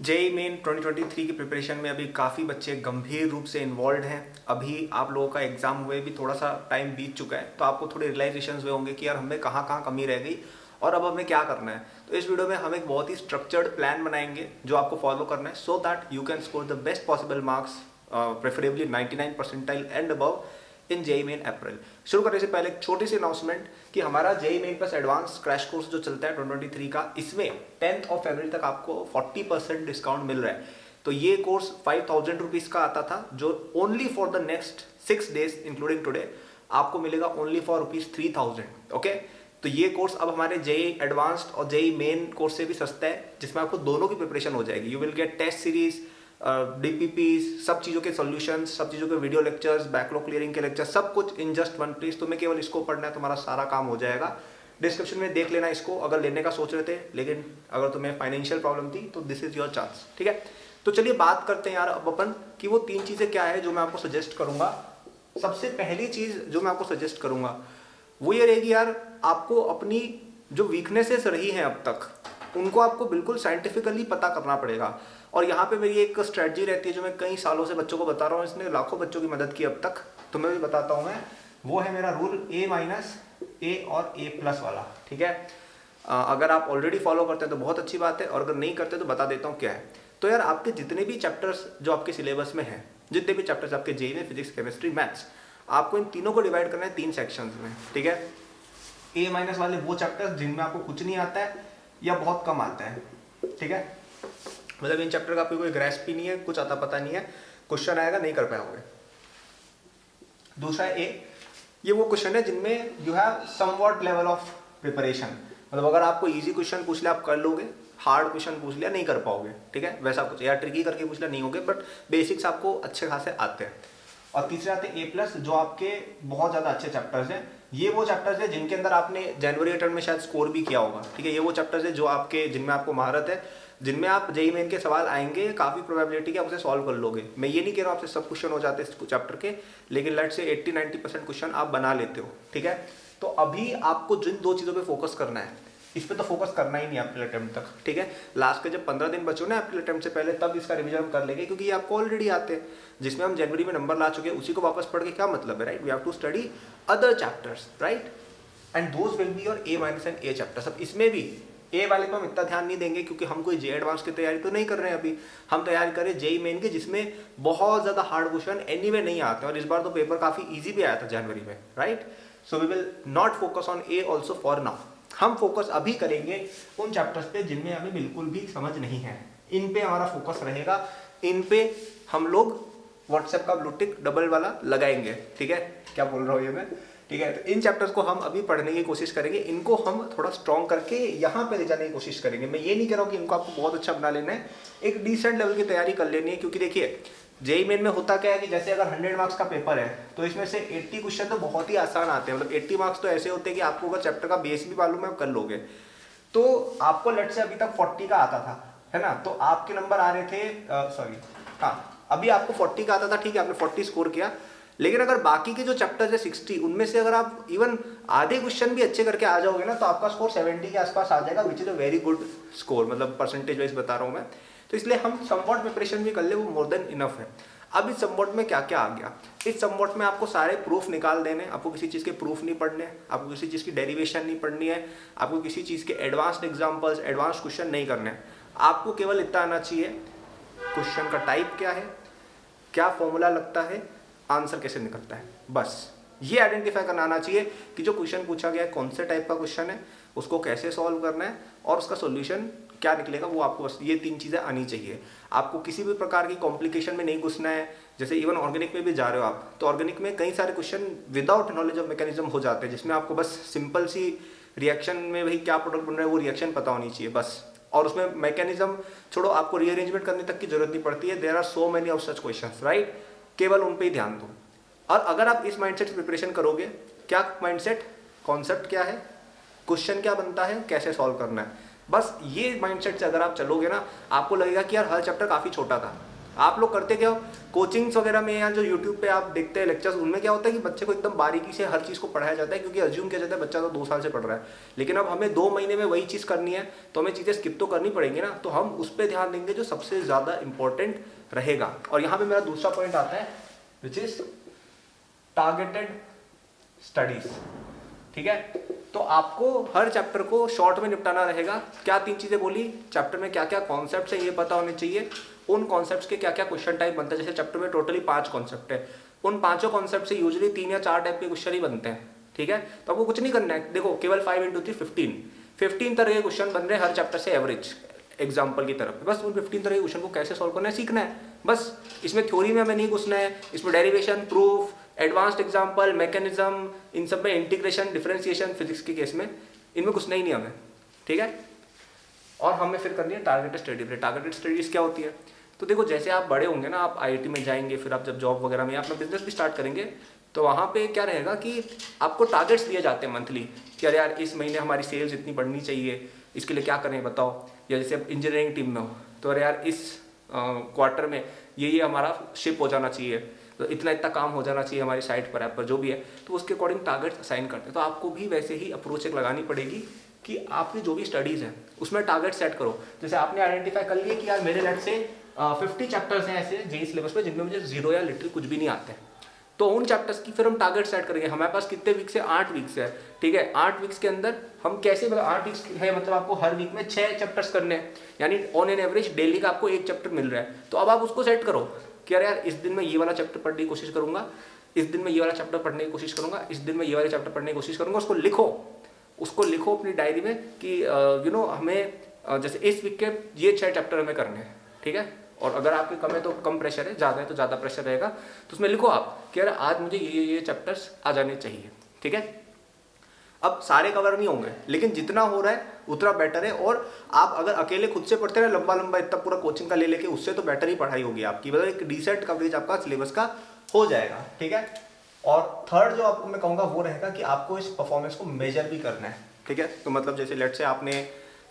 JEE main 2023 की preparation में अभी काफ़ी बच्चे गंभीर रूप से इन्वॉल्व हैं। अभी आप लोगों का एग्जाम हुए भी थोड़ा सा टाइम बीत चुका है, तो आपको थोड़े रियलाइजेशंस हुए होंगे कि यार हमें कहाँ कहाँ कमी रह गई और अब हमें क्या करना है। तो इस वीडियो में हम एक बहुत ही स्ट्रक्चर्ड प्लान बनाएंगे जो आपको फॉलो करना है, so that you can score the best possible marks, preferably 99 percentile and above in JEE Main April. शुरू करने से पहले एक छोटी सी अनाउंसमेंट कि हमारा JEE main plus advance crash course जो चलता है 2023 का, इसमें 10th ऑफ फरवरी तक आपको 40% डिस्काउंट मिल रहा है। तो ये कोर्स 5,000 रुपीज़ का आता था, जो only for the next 6 days including today आपको मिलेगा ओनली फॉर ₹3,000। ओके, तो ये कोर्स अब हमारे जेईई एडवांस्ड और जेईई मेन कोर्स से भी सस्ता है, जिसमें आपको दोनों की प्रिपरेशन हो जाएगी। You will get test series, DPPs, सब चीज़ों के सॉल्यूशंस, सब चीज़ों के वीडियो लेक्चर्स, बैकलॉग क्लियरिंग के लेक्चर्स, सब कुछ इन जस्ट वन प्लेस। तुम्हें केवल इसको पढ़ना है, तुम्हारा सारा काम हो जाएगा। डिस्क्रिप्शन में देख लेना इसको अगर लेने का सोच रहे थे, लेकिन अगर तुम्हें फाइनेंशियल प्रॉब्लम थी तो दिस इज योर चांस। ठीक है, तो चलिए बात करते हैं यार अब अपन कि वो 3 चीज़ें क्या है जो मैं आपको सजेस्ट करूंगा। सबसे पहली चीज़ जो मैं आपको सजेस्ट करूंगा वो ये रहेगी यार, आपको अपनी जो वीकनेसेस रही हैं अब तक उनको आपको बिल्कुल साइंटिफिकली पता करना पड़ेगा। और यहाँ पे मेरी एक स्ट्रेटजी रहती है जो मैं कई सालों से बच्चों को बता रहा हूँ, इसने लाखों बच्चों की मदद की अब तक, तो मैं भी बताता हूँ मैं। वो है मेरा रूल A- A और A+ वाला। ठीक है, अगर आप ऑलरेडी फॉलो करते हैं तो बहुत अच्छी बात है, और अगर नहीं करते तो बता देता हूँ क्या है। तो यार आपके जितने भी चैप्टर्स जो आपके सिलेबस में हैं, जितने भी चैप्टर्स आपके जेईई में, फिजिक्स, केमिस्ट्री, मैथ्स, आपको इन तीनों को डिवाइड करना है 3 सेक्शंस में। ठीक है, A- वाले वो चैप्टर्स जिनमें आपको कुछ नहीं आता है या बहुत कम आता है। ठीक है, मतलब इन चैप्टर का आपको कोई ग्रेस्प ही नहीं है, कुछ आता पता नहीं है, क्वेश्चन आएगा नहीं कर पाओगे। दूसरा ए, ये वो क्वेश्चन है जिनमें you have somewhat level of preparation, मतलब अगर आपको इजी क्वेश्चन पूछ लिया आप कर लोगे, हार्ड क्वेश्चन पूछ लिया नहीं कर पाओगे। ठीक है, वैसा कुछ, या ट्रिकी करके पूछ लिया नहीं होगे, बट बेसिक्स आपको अच्छे खासे आते हैं। और तीसरे आते हैं A+, जो आपके बहुत ज़्यादा अच्छे चैप्टर्स हैं। ये वो चैप्टर्स हैं जिनके अंदर आपने जनवरी रिटर्न में शायद स्कोर भी किया होगा। ठीक है, ये वो चैप्टर्स हैं जो आपके, जिनमें आपको महारत है, जिनमें आप जेईई मेन के सवाल आएंगे, काफ़ी प्रोबेबिलिटी कि आप उसे सॉल्व कर लोगे। मैं ये नहीं कह रहा हूँ आपसे सब क्वेश्चन हो जाते हैं इस चैप्टर के, लेकिन लेट्स से 80-90% क्वेश्चन आप बना लेते हो। ठीक है, तो अभी आपको जिन 2 चीज़ों पे फोकस करना है, इस पे तो फोकस करना ही नहीं आपके अटेम्प्ट तक। ठीक है, लास्ट के जब 15 दिन बचो ना आपके अटेम्प्ट से पहले, तब इसका रिवीजन कर लेंगे, क्योंकि ये आपको ऑलरेडी आते हैं। जिसमें हम जनवरी में नंबर ला चुके हैं उसी को वापस पढ़ के क्या मतलब है, right? We have to study other chapters, right? And those will be your A- and A chapters. अब इसमें भी ए वाले पे हम इतना ध्यान नहीं देंगे, क्योंकि हम कोई जेईई एडवांस की तैयारी तो नहीं कर रहे हैं अभी। हम तैयारी कर रहे हैं जेईई मेन की, जिसमें बहुत ज़्यादा हार्ड क्वेश्चन एनीवे नहीं आते, और इस बार तो पेपर काफ़ी ईजी भी आया था जनवरी में, right? So we will not focus on A also for now. हम फोकस अभी करेंगे उन चैप्टर्स पे जिनमें हमें बिल्कुल भी समझ नहीं है, इन पे हमारा फोकस रहेगा। इन पे हम लोग व्हाट्सएप का ब्लू टिक डबल वाला लगाएंगे। ठीक है, क्या बोल रहा हूँ ये मैं? ठीक है, तो इन चैप्टर्स को हम अभी पढ़ने की कोशिश करेंगे, इनको हम थोड़ा स्ट्रॉन्ग करके यहाँ पे ले जाने की कोशिश करेंगे। मैं ये नहीं कह रहा हूँ कि इनको आपको बहुत अच्छा बना लेना है, एक डिसेंट लेवल की तैयारी कर लेनी है। क्योंकि देखिए जेईई मेन में होता क्या है कि जैसे अगर 100 मार्क्स का पेपर है तो इसमें से 80 क्वेश्चन तो बहुत ही आसान आते हैं। मतलब 80 मार्क्स तो ऐसे होते हैं कि आपको अगर चैप्टर का बेस भी मालूम है आप कर लोगे। तो आपको लेट से अभी तक 40 का आता था, है ना? तो आपके नंबर आ रहे थे, सॉरी हाँ, अभी आपको 40 का आता था, ठीक है, आपने 40 स्कोर किया। लेकिन अगर बाकी के जो चैप्टर्स है 60, उनमें से अगर आप इवन आधे क्वेश्चन भी अच्छे करके आ जाओगे ना, तो आपका स्कोर 70 के आसपास आ जाएगा, which is a very good score. मतलब परसेंटेज वाइज बता रहा हूँ मैं। तो इसलिए हम समवॉट प्रिपरेशन भी कर ले, वो मोर देन इनफ है। अब इस समवॉट में क्या क्या आ गया? इस समवॉट में आपको सारे प्रूफ निकाल देने, आपको किसी चीज़ के प्रूफ नहीं पढ़ने, आपको किसी चीज़ की डेरिवेशन नहीं पढ़नी है, आपको किसी चीज़ के एडवांस्ड एग्जाम्पल्स, एडवांस क्वेश्चन नहीं करने। आपको केवल इतना आना चाहिए, क्वेश्चन का टाइप क्या है, क्या फॉर्मूला लगता है, आंसर कैसे निकलता है, बस ये आइडेंटिफाई करना आना चाहिए कि जो क्वेश्चन पूछा गया है कौन से टाइप का क्वेश्चन है, उसको कैसे सॉल्व करना है, और उसका सॉल्यूशन क्या निकलेगा, वो आपको बस ये 3 चीज़ें आनी चाहिए। आपको किसी भी प्रकार की कॉम्प्लिकेशन में नहीं घुसना है। जैसे इवन ऑर्गेनिक में भी जा रहे हो आप, तो ऑर्गेनिक में कई सारे question without knowledge of mechanism हो जाते हैं, जिसमें आपको बस सिंपल सी रिएक्शन में भाई क्या प्रोडक्ट बन रहा है वो रिएक्शन पता होनी चाहिए बस, और उसमें मैकेनिज्म छोड़ो, आपको रीअरेंजमेंट करने तक की जरूरत नहीं पड़ती है। There are so many of such questions, right? केवल उन पे ही ध्यान दो। और अगर आप इस माइंडसेट से प्रिपरेशन करोगे, क्या माइंडसेट, कॉन्सेप्ट क्या है, क्वेश्चन क्या बनता है, कैसे सॉल्व करना है, बस ये माइंडसेट से अगर आप चलोगे ना, आपको लगेगा कि यार हर चैप्टर काफ़ी छोटा था, आप लोग करते क्या हो, कोचिंग्स वगैरह में या जो यूट्यूब पे आप देखते हैं लेक्चर्स, उनमें क्या होता है कि बच्चे को एकदम बारीकी से हर चीज़ को पढ़ाया जाता है, क्योंकि अज्यूम किया जाता है बच्चा तो 2 साल से पढ़ रहा है। लेकिन अब हमें 2 महीने में वही चीज़ करनी है, तो हमें चीज़ें स्किप तो करनी पड़ेंगी ना, तो हम उस पर ध्यान देंगे जो सबसे ज़्यादा इंपॉर्टेंट रहेगा। और यहाँ पे मेरा दूसरा पॉइंट आता है विच इज टारगेटेड स्टडीज। ठीक है, तो आपको हर चैप्टर को शॉर्ट में निपटाना रहेगा। क्या 3 चीजें बोली, चैप्टर में क्या क्या कॉन्सेप्ट्स हैं ये पता होने चाहिए, उन कॉन्सेप्ट्स के क्या क्या क्वेश्चन टाइप बनते हैं। जैसे चैप्टर में टोटली 5 कॉन्सेप्ट है, उन 5 कॉन्सेप्ट से यूजुअली 3 या 4 टाइप के क्वेश्चन ही बनते हैं। ठीक है, तो आपको कुछ नहीं करना है, देखो केवल 5 × 3 15 तरह के क्वेश्चन बन रहे हैं हर चैप्टर से एवरेज एग्जाम्पल की तरफ। बस उन 15 तरह के क्वेश्चन को कैसे सॉल्व करना है सीखना है बस। इसमें थ्योरी में हमें नहीं घुसना है, इसमें derivation, proof, advanced example, mechanism, इन सब में इंटीग्रेशन, डिफरेंशिएशन, फिजिक्स के केस में इनमें घुसना ही नहीं हमें। ठीक है, और हमें फिर करनी है टारगेटेड स्टडी। टारगेटेड स्टडीज क्या होती है, तो देखो जैसे आप बड़े होंगे ना, आप आईआईटी में जाएंगे, फिर आप जब जॉब वगैरह में अपना बिजनेस भी स्टार्ट करेंगे, तो वहाँ पे क्या रहेगा कि आपको टारगेट्स दिए जाते हैं मंथली कि अरे यार इस महीने हमारी सेल्स इतनी बढ़नी चाहिए, इसके लिए क्या करें बताओ। या जैसे आप इंजीनियरिंग टीम में हो तो अरे यार इस क्वार्टर में ये हमारा शिप हो जाना चाहिए, तो इतना इतना काम हो जाना चाहिए हमारी साइट पर, ऐप पर जो भी है, तो उसके अकॉर्डिंग टारगेट्स असाइन करते हैं। तो आपको भी वैसे ही अप्रोच एक लगानी पड़ेगी कि आपकी जो भी स्टडीज़ हैं उसमें टारगेट सेट करो। जैसे आपने आइडेंटिफाई कर लिया कि यार मेरे लेट से 50 चैप्टर्स हैं ऐसे जेईई सिलेबस में जिनमें मुझे 0 या लिटिल कुछ भी नहीं आते हैं, तो उन चैप्टर्स की फिर हम टारगेट सेट करेंगे। हमारे पास कितने वीक्स है, 8 वीक्स है। ठीक है, 8 वीक्स के अंदर हम कैसे, मतलब 8 वीक्स है मतलब आपको हर वीक में 6 चैप्टर्स करने हैं, यानी ऑन एन एवरेज डेली का आपको 1 चैप्टर मिल रहा है। तो अब आप उसको सेट करो कि अरे यार इस दिन मैं ये वाला चैप्टर पढ़ने की कोशिश करूंगा, इस दिन मैं ये वाला चैप्टर पढ़ने की कोशिश करूंगा, इस दिन मैं ये वाला चैप्टर पढ़ने की कोशिश करूंगा। उसको लिखो अपनी डायरी में कि हमें जैसे इस वीक के ये 6 चैप्टर हमें करने हैं। ठीक है, और अगर आपके कम है तो कम प्रेशर है, ज़्यादा है तो ज़्यादा प्रेशर रहेगा, तो उसमें लिखो आप कि यार आज मुझे ये चैप्टर्स आ जाने चाहिए। ठीक है, अब सारे कवर नहीं होंगे, लेकिन जितना हो रहा है उतना बेटर है। और आप अगर अकेले खुद से पढ़ते रहे लंबा लंबा इतना पूरा कोचिंग का ले लेके, उससे तो बेटर ही पढ़ाई होगी आपकी, मतलब एक डिसेंट कवरेज आपका सिलेबस का हो जाएगा। ठीक है, और थर्ड जो आपको मैं कहूँगा वो रहेगा कि आपको इस परफॉर्मेंस को मेजर भी करना है। ठीक है, तो मतलब जैसे लेट से आपने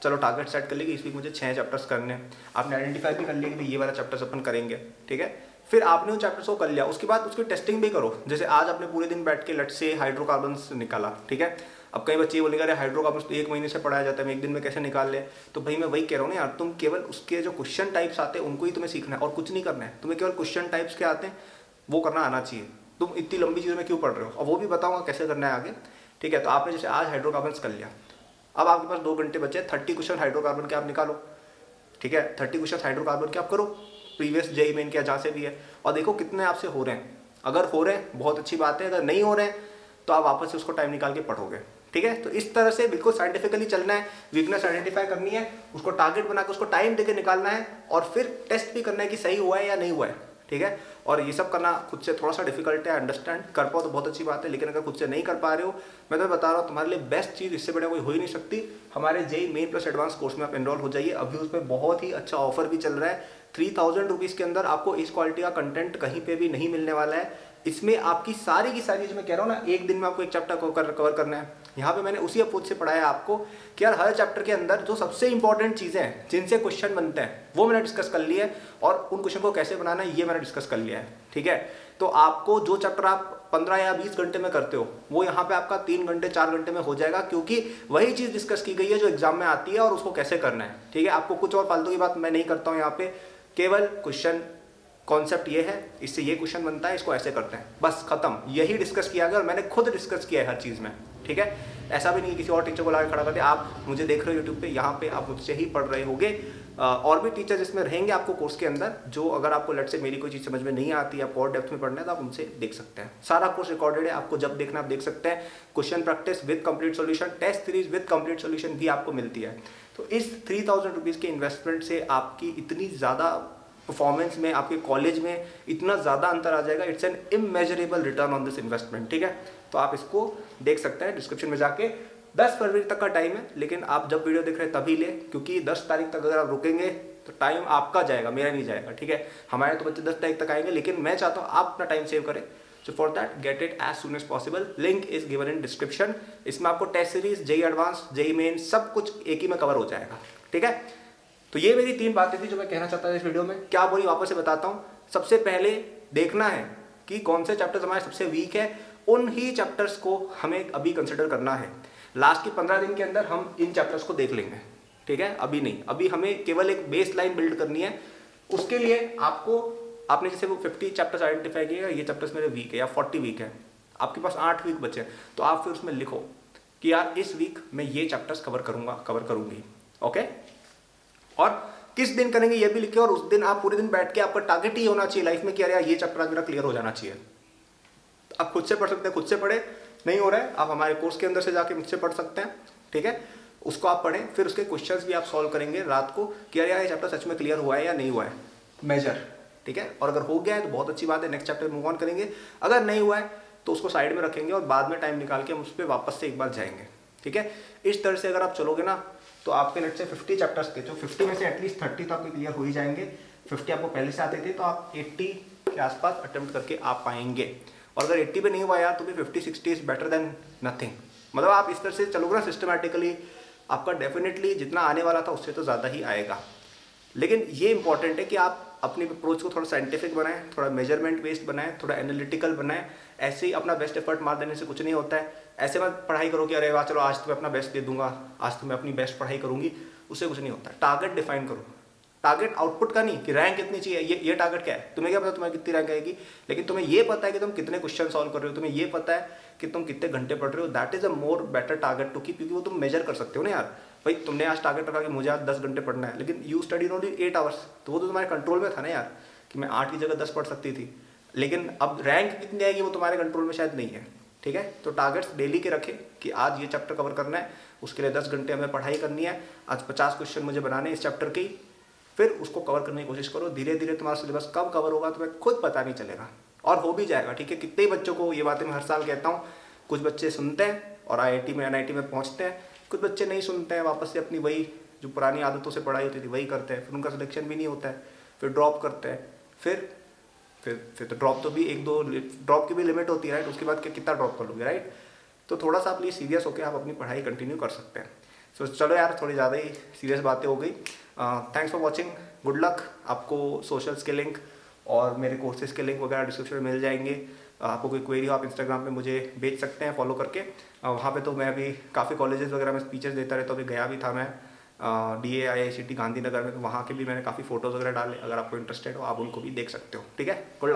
चलो टारगेट सेट कर लिया कि इस वीक मुझे 6 चैप्टर्स करने हैं, आपने आइडेंटिफाई भी कर लिया कि भाई ये वाला चैप्टर्स अपन करेंगे। ठीक है, फिर आपने उन चैप्टर्स को कर लिया, उसके बाद उसकी टेस्टिंग भी करो। जैसे आज आपने पूरे दिन बैठ के लेट से हाइड्रोकार्बन्स निकाला। ठीक है, अब कई बच्चे बोलेंगे अरे हाइड्रोकार्बन्स तो 1 महीने से पढ़ाया जाता है, मैं 1 दिन में कैसे निकाल ले। तो भाई मैं वही कह रहा हूँ ना यार, तुम केवल उसके जो क्वेश्चन टाइप्स आते हैं उनको ही तुम्हें सीखना है और कुछ नहीं करना है। तुम्हें केवल क्वेश्चन टाइप्स के आते हैं वो करना आना चाहिए। तुम इतनी लंबी चीज़ों में क्यों पढ़ रहे हो, और वो भी बताऊंगा कैसे करना है आगे। ठीक है, तो आपने जैसे आज हाइड्रोकार्बन्स कर लिया, अब आपके पास 2 घंटे बचे, 30 क्वेश्चन हाइड्रोकार्बन के आप निकालो। ठीक है, 30 क्वेश्चन हाइड्रोकार्बन के आप करो, प्रीवियस जेईई मेन के जहाँ से भी है, और देखो कितने आपसे हो रहे हैं। अगर हो रहे हैं बहुत अच्छी बात है, अगर नहीं हो रहे हैं तो आप वापस से उसको टाइम निकाल के पढ़ोगे। ठीक है, तो इस तरह से बिल्कुल साइंटिफिकली चलना है, वीकनेस आइडेंटिफाई करनी है, उसको टारगेट बना के उसको टाइम देके निकालना है, और फिर टेस्ट भी करना है कि सही हुआ है या नहीं हुआ है। ठीक है, और ये सब करना खुद से थोड़ा सा डिफिकल्ट है, अंडरस्टैंड कर पाओ तो बहुत अच्छी बात है, लेकिन अगर खुद से नहीं कर पा रहे हो, मैं तो बता रहा हूँ तुम्हारे लिए बेस्ट चीज़ इससे बड़ा कोई हो ही नहीं सकती। हमारे JEE main plus advance course में आप एनरोल हो जाइए, अभी उस पर बहुत ही अच्छा ऑफर भी चल रहा है। 3000 रुपीज़ के अंदर आपको इस क्वालिटी का कंटेंट कहीं पे भी नहीं मिलने वाला है। इसमें आपकी सारी की सारी जो मैं कह रहा हूँ ना, 1 दिन में आपको 1 चैप्टर कवर करना है। यहाँ पे मैंने उसी अप्रोच से पढ़ाया आपको कि यार हर चैप्टर के अंदर जो सबसे इंपॉर्टेंट चीज़ें हैं जिनसे क्वेश्चन बनते हैं वो मैंने डिस्कस कर लिया है, और उन क्वेश्चन को कैसे बनाना है ये मैंने डिस्कस कर लिया है। ठीक है, तो आपको जो चैप्टर आप 15 या 20 घंटे में करते हो वो यहाँ पे आपका 3 घंटे 4 घंटे में हो जाएगा, क्योंकि वही चीज़ डिस्कस की गई है जो एग्जाम में आती है और उसको कैसे करना है। ठीक है, आपको कुछ और फालतू की बात मैं नहीं करता हूँ यहाँ पे, केवल क्वेश्चन कॉन्सेप्ट ये है, इससे ये क्वेश्चन बनता है, इसको ऐसे करते हैं, बस खत्म। यही डिस्कस किया गया और मैंने खुद डिस्कस किया है हर चीज़ में। ठीक है, ऐसा भी नहीं किसी और टीचर को ला के खड़ा कर दिया। आप मुझे देख रहे हो यूट्यूब पे, यहाँ पे आप मुझसे ही पढ़ रहे होगे। और भी टीचर इसमें रहेंगे आपको कोर्स के अंदर, जो अगर आपको लेट से मेरी कोई चीज़ समझ में नहीं आती, आपको और डेप्थ में पढ़ना है तो आप उनसे देख सकते हैं। सारा कोर्स रिकॉर्डेड है, आपको जब देखना आप देख सकते हैं। Question practice with complete solution, test series with complete solution भी आपको मिलती है। तो इस 3000 रुपीज़ के इन्वेस्टमेंट से आपकी इतनी ज़्यादा परफॉर्मेंस में, आपके कॉलेज में इतना ज़्यादा अंतर आ जाएगा। It's an immeasurable return on this investment. ठीक है, तो आप इसको देख सकते हैं डिस्क्रिप्शन में जाके। 10 फरवरी तक का टाइम है, लेकिन आप जब वीडियो देख रहे हैं तभी ले, क्योंकि 10 तारीख तक अगर आप रुकेंगे तो टाइम आपका जाएगा, मेरा नहीं जाएगा। ठीक है, हमारे तो बच्चे 10 तारीख तक आएंगे, लेकिन मैं चाहता हूँ आप अपना टाइम सेव करें। So for that get it as soon as possible, link is given in description. इसमें आपको test series, JEE advance, JEE main सब कुछ एक ही में कवर हो जाएगा। ठीक है, तो ये मेरी 3 बातें थी जो मैं कहना चाहता था इस वीडियो में। क्या बोली वापस से बताता हूँ। सबसे पहले देखना है कि कौन से चैप्टर्स हमारे सबसे वीक है, उन ही चैप्टर्स को हमें अभी कंसिडर करना है। लास्ट के 15 दिन के अंदर हम इन चैप्टर्स को देख लेंगे, ठीक है, अभी नहीं। अभी हमें केवल एक बेस लाइन बिल्ड करनी है। उसके लिए आपने जैसे वो 50 चैप्टर्स आइडेंटिफाई किए, ये चैप्टर्स मेरे वीक है या 40 वीक है, आपके पास 8 वीक बचे हैं, तो आप फिर उसमें लिखो कि यार इस वीक मैं ये चैप्टर्स कवर करूंगी, ओके। और किस दिन करेंगे ये भी लिखे, और उस दिन आप पूरे दिन बैठ के, आपका टारगेट ही होना चाहिए लाइफ में कि यार ये चैप्टर आज मेरा क्लियर हो जाना चाहिए। आप खुद से पढ़ सकते हैं, खुद से पढ़े, नहीं हो रहा है आप हमारे कोर्स के अंदर से जाके मुझसे पढ़ सकते हैं, ठीक है। उसको आप पढ़ें, फिर उसके क्वेश्चंस भी आप सॉल्व करेंगे रात को कि यार ये चैप्टर सच में क्लियर हुआ है या नहीं हुआ है, मेजर, ठीक है। और अगर हो गया है तो बहुत अच्छी बात है, नेक्स्ट चैप्टर मूव ऑन करेंगे। अगर नहीं हुआ है तो उसको साइड में रखेंगे और बाद में टाइम निकाल के हम उस पर वापस से एक बार जाएंगे, ठीक है। इस तरह से अगर आप चलोगे ना तो आपके नेट से 50 चैप्टर्स थे, जो 50 में से एटलीस्ट 30 तो आपके क्लियर हो ही जाएंगे। 50 आपको पहले से आते थे तो आप 80 के आसपास अटेम्प्ट करके आप पाएंगे। और अगर 80 पे नहीं हुआ यार तो भी 50-60 इज बेटर देन नथिंग। मतलब आप इस तरह से चलोगे ना सिस्टमैटिकली, आपका डेफिनेटली जितना आने वाला था उससे तो ज़्यादा ही आएगा। लेकिन ये इंपॉर्टेंट है कि आप अपनी अप्रोच को थोड़ा साइंटिफिक बनाएं, थोड़ा मेजरमेंट बेस्ड बनाएं, थोड़ा एनालिटिकल बनाएं। ऐसे ही अपना बेस्ट एफर्ट मार देने से कुछ नहीं होता है। ऐसे मत पढ़ाई करो कि अरे वाह चलो आज तो मैं अपना बेस्ट दे दूंगा, आज तो मैं अपनी बेस्ट पढ़ाई करूंगी, उससे कुछ नहीं होता है। टारगेट डिफाइन करो, टारगेट आउटपुट का नहीं कि रैंक कितनी चाहिए, ये टारगेट क्या है, तुम्हें क्या पता तुम्हें कितनी रैंक आएगी, लेकिन तुम्हें ये पता है कि तुम कितने क्वेश्चन सॉल्व कर रहे हो, तुम्हें ये पता है कि तुम कितने घंटे पढ़ रहे हो। That is a more better target to keep, क्योंकि वो तुम मेजर कर सकते हो ना यार। भाई तुमने आज टारगेट रखा कि मुझे आज 10 घंटे पढ़ना है, लेकिन यू स्टडी ओनली 8 आवर्स, तो वो तो तुम्हारे कंट्रोल में था ना यार, कि मैं 8 की जगह 10 पढ़ सकती थी। लेकिन अब रैंक कितनी आएगी वो तुम्हारे कंट्रोल में शायद नहीं है, ठीक है। तो टारगेट्स डेली के रखें कि आज ये चैप्टर कवर करना है, उसके लिए 10 घंटे हमें पढ़ाई करनी है, आज 50 क्वेश्चन मुझे बनाने इस चैप्टर के, फिर उसको कवर करने की कोशिश करो। धीरे धीरे तुम्हारा सिलेबस कब कवर होगा तुम्हें खुद पता नहीं चलेगा, और हो भी जाएगा, ठीक है। कितने ही बच्चों को ये बातें मैं हर साल कहता हूँ, कुछ बच्चे सुनते हैं और IIT में NIT में पहुँचते हैं, कुछ बच्चे नहीं सुनते हैं, वापस से अपनी वही जो पुरानी आदतों से पढ़ाई होती थी वही करते हैं, फिर उनका सिलेक्शन भी नहीं होता है, फिर ड्रॉप करते हैं। फिर तो ड्रॉप तो भी 1-2 ड्रॉप की भी लिमिट होती है, राइट। उसके बाद कितना ड्रॉप कर लोगे, राइट। तो थोड़ा सा प्लीज सीरियस होकर आप अपनी पढ़ाई कंटिन्यू कर सकते हैं। सो चलो यार, थोड़ी ज़्यादा ही सीरियस बातें हो गई। Thanks for watching, good luck. आपको सोशल्स के लिंक और मेरे कोर्सेज के लिंक वगैरह डिस्क्रिप्शन में मिल जाएंगे। आपको कोई क्वेरी हो आप इंस्टाग्राम पे मुझे भेज सकते हैं फॉलो करके। वहाँ पे तो मैं अभी काफ़ी कॉलेजेस वगैरह में स्पीचेस देता रहता हूँ। अभी गया भी था मैं DAIICT गांधीनगर में, तो वहाँ के भी मैंने काफ़ी फोटोज़ वगैरह डाले। अगर आपको इंटरेस्टेड हो आप उनको भी देख सकते हो, ठीक है। Good luck.